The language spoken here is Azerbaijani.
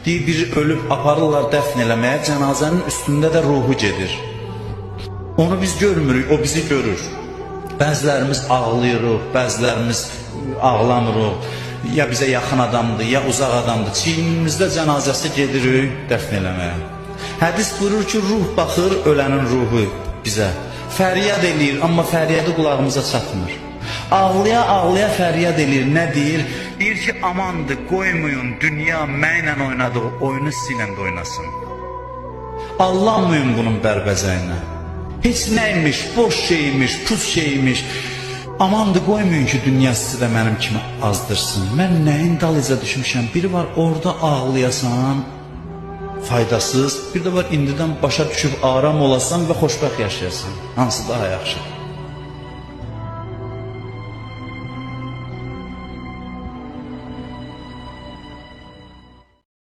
Deyir, biri ölüb aparırlar dəfn eləməyə, cənazənin üstündə də ruhu gedir. Onu biz görmürük, o bizi görür. Bəzilərimiz ağlayırıq, bəzilərimiz ağlamırıq. Ya bizə yaxın adamdır, ya uzaq adamdır. Çiynimizdə cənazəsi gedirik dəfn eləməyə. Hədis buyurur ki, ruh baxır, ölənin ruhu bizə. Fəryad eləyir, amma fəryadı qulağımıza çatmır. Ağlaya-ağlaya fəryad eləyir, nə deyir? Deyir ki, amandır, qoymayın, dünya mənlə oynadığı oyunu sizinlə də oynasın. Allanmayın bunun bərbəzəyinə. Heç nəymiş, boş şeymiş, pus şeymiş. Amandır, qoymayın ki, dünya sizi də mənim kimi azdırsın. Mən nəyin dalıca düşmüşəm? Biri var, orada ağlayasan, faydasız. Bir də var, indidən başa düşüb aram olasan və xoşbəxt yaşayasan. Hansı daha yaxşı?